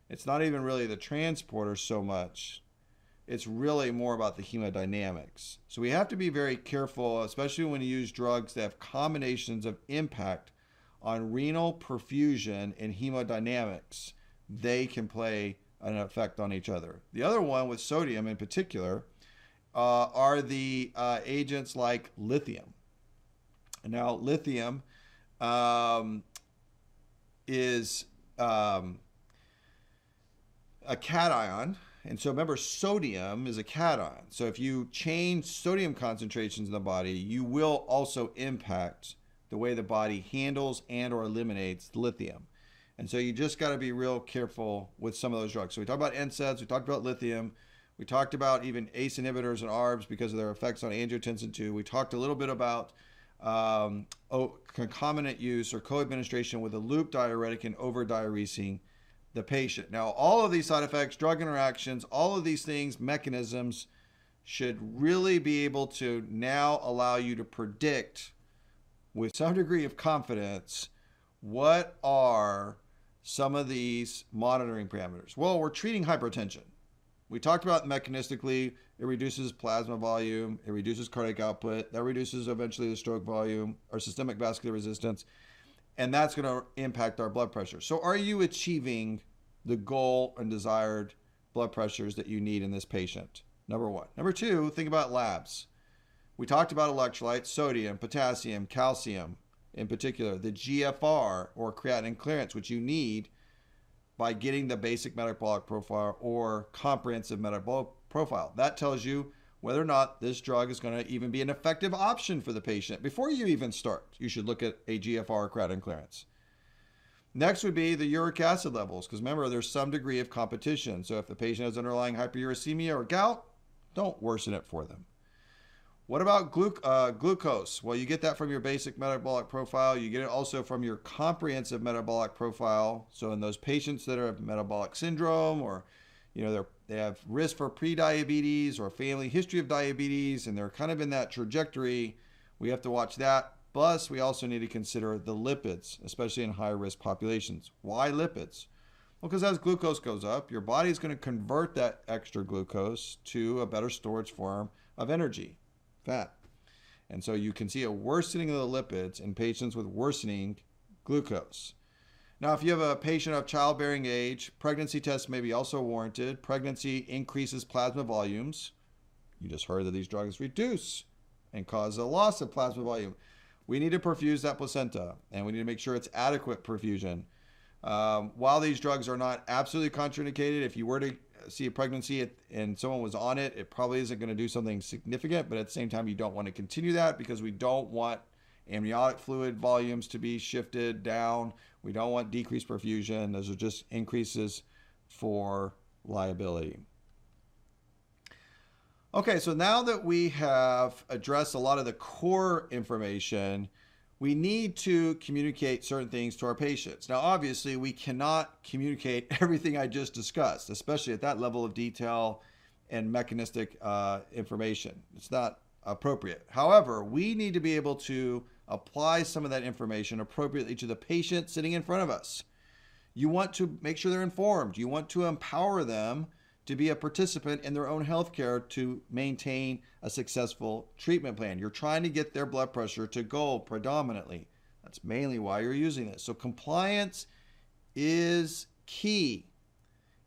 It's not even really the transporter so much. It's really more about the hemodynamics. So we have to be very careful, especially when you use drugs that have combinations of impact on renal perfusion and hemodynamics. They can play an effect on each other. The other one with sodium in particular are the agents like lithium. Now, lithium is a cation. And so remember, sodium is a cation. So if you change sodium concentrations in the body, you will also impact the way the body handles and or eliminates lithium. And so you just got to be real careful with some of those drugs. So we talked about NSAIDs, we talked about lithium, we talked about even ACE inhibitors and ARBs because of their effects on angiotensin 2. We talked a little bit about concomitant use or co-administration with a loop diuretic and over-diuresing the patient. Now, all of these side effects, drug interactions, all of these things, mechanisms should really be able to now allow you to predict with some degree of confidence what are some of these monitoring parameters. Well, we're treating hypertension. We talked about mechanistically, it reduces plasma volume, it reduces cardiac output, that reduces eventually the stroke volume or systemic vascular resistance, and that's going to impact our blood pressure. So are you achieving the goal and desired blood pressures that you need in this patient? Number one. Number two, think about labs. We talked about electrolytes, sodium, potassium, calcium, in particular, the GFR or creatinine clearance, which you need by getting the basic metabolic profile or comprehensive metabolic profile. That tells you whether or not this drug is going to even be an effective option for the patient. Before you even start, you should look at a GFR or creatinine clearance. Next would be the uric acid levels, because remember, there's some degree of competition. So if the patient has underlying hyperuricemia or gout, don't worsen it for them. What about glucose? Well, you get that from your basic metabolic profile. You get it also from your comprehensive metabolic profile. So in those patients that have metabolic syndrome, or they have risk for prediabetes or family history of diabetes, and they're kind of in that trajectory, we have to watch that. Plus, we also need to consider the lipids, especially in high-risk populations. Why lipids? Well, because as glucose goes up, your body is going to convert that extra glucose to a better storage form of energy, fat. And so you can see a worsening of the lipids in patients with worsening glucose. Now, if you have a patient of childbearing age, pregnancy tests may be also warranted. Pregnancy increases plasma volumes. You just heard that these drugs reduce and cause a loss of plasma volume. We need to perfuse that placenta, and we need to make sure it's adequate perfusion. While these drugs are not absolutely contraindicated, if you were to see a pregnancy and someone was on it, it probably isn't going to do something significant, but at the same time, you don't want to continue that because we don't want amniotic fluid volumes to be shifted down. We don't want decreased perfusion. Those are just increases for liability. Okay, so now that we have addressed a lot of the core information, we need to communicate certain things to our patients. Now, obviously, we cannot communicate everything I just discussed, especially at that level of detail and mechanistic information. It's not appropriate. However, we need to be able to apply some of that information appropriately to the patient sitting in front of us. You want to make sure they're informed. You want to empower them to be a participant in their own healthcare to maintain a successful treatment plan. You're trying to get their blood pressure to goal predominantly. That's mainly why you're using this. So compliance is key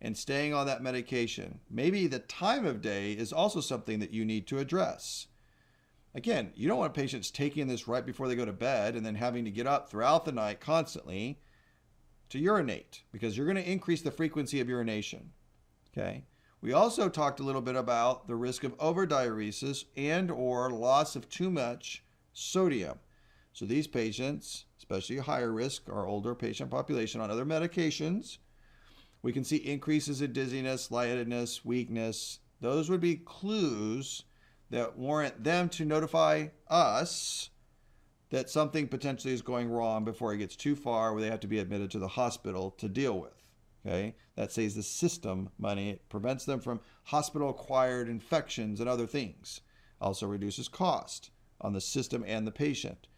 in staying on that medication. Maybe the time of day is also something that you need to address. Again, you don't want patients taking this right before they go to bed and then having to get up throughout the night constantly to urinate, because you're going to increase the frequency of urination. Okay. We also talked a little bit about the risk of overdiuresis and or loss of too much sodium. So these patients, especially higher risk, our older patient population on other medications, we can see increases in dizziness, lightheadedness, weakness. Those would be clues that warrant them to notify us that something potentially is going wrong before it gets too far where they have to be admitted to the hospital to deal with. Okay, that saves the system money. It prevents them from hospital-acquired infections and other things. Also reduces cost on the system and the patient.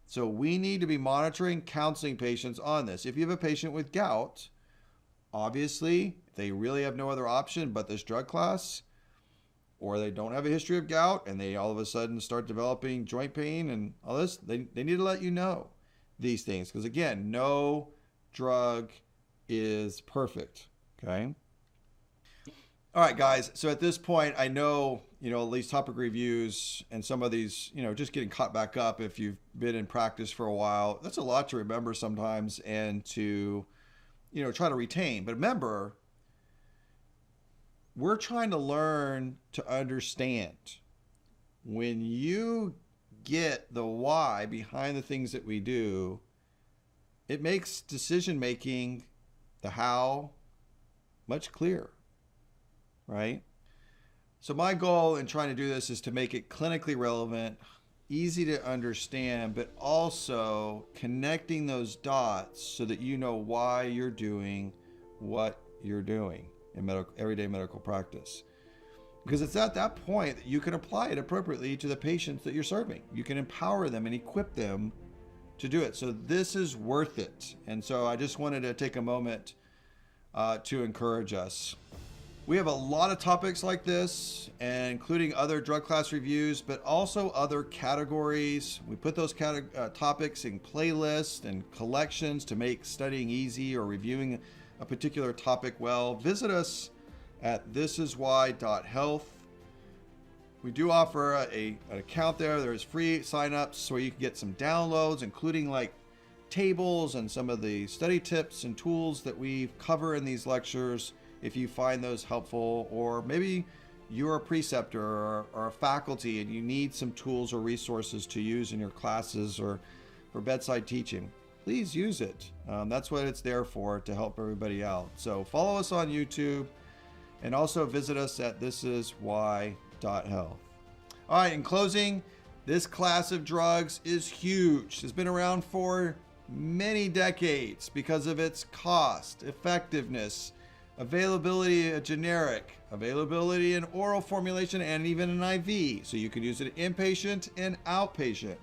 So we need to be monitoring, counseling patients on this. If you have a patient with gout, obviously, if they really have no other option but this drug class, or they don't have a history of gout and they all of a sudden start developing joint pain and all this, they need to let you know these things. Because again, no drug is perfect. Okay. All right, guys. So at this point, I know, these topic reviews and some of these, just getting caught back up if you've been in practice for a while, that's a lot to remember sometimes and to, try to retain. But remember, we're trying to learn to understand. When you get the why behind the things that we do, it makes decision making, the how, much clearer, right? So my goal in trying to do this is to make it clinically relevant, easy to understand, but also connecting those dots so that you know why you're doing what you're doing in everyday medical practice. Because it's at that point that you can apply it appropriately to the patients that you're serving. You can empower them and equip them to do it. So this is worth it. And so I just wanted to take a moment to encourage us. We have a lot of topics like this, and including other drug class reviews, but also other categories. We put those topics in playlists and collections to make studying easy or reviewing a particular topic well. Visit us at thisiswhy.health. We do offer an account there. There's free signups so you can get some downloads, including like tables and some of the study tips and tools that we cover in these lectures if you find those helpful, or maybe you're a preceptor or a faculty and you need some tools or resources to use in your classes or for bedside teaching. Please use it. That's what it's there for, to help everybody out. So follow us on YouTube and also visit us at thisiswhy.health. All right, in closing, this class of drugs is huge. It's been around for many decades because of its cost, effectiveness, availability of generic, availability in oral formulation, and even an IV. So you can use it inpatient and outpatient.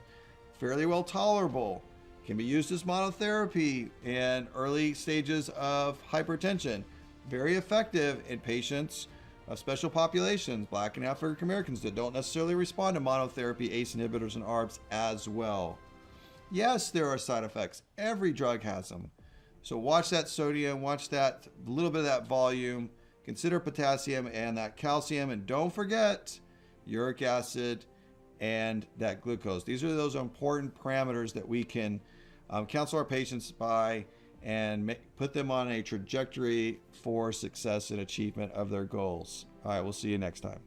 Fairly well tolerable. Can be used as monotherapy in early stages of hypertension. Very effective in patients of special populations, Black and African Americans, that don't necessarily respond to monotherapy, ACE inhibitors, and ARBs as well. Yes, there are side effects. Every drug has them. So watch that sodium, watch that little bit of that volume, consider potassium and that calcium, and don't forget uric acid and that glucose. These are those important parameters that we can counsel our patients by and put them on a trajectory for success and achievement of their goals. All right, we'll see you next time.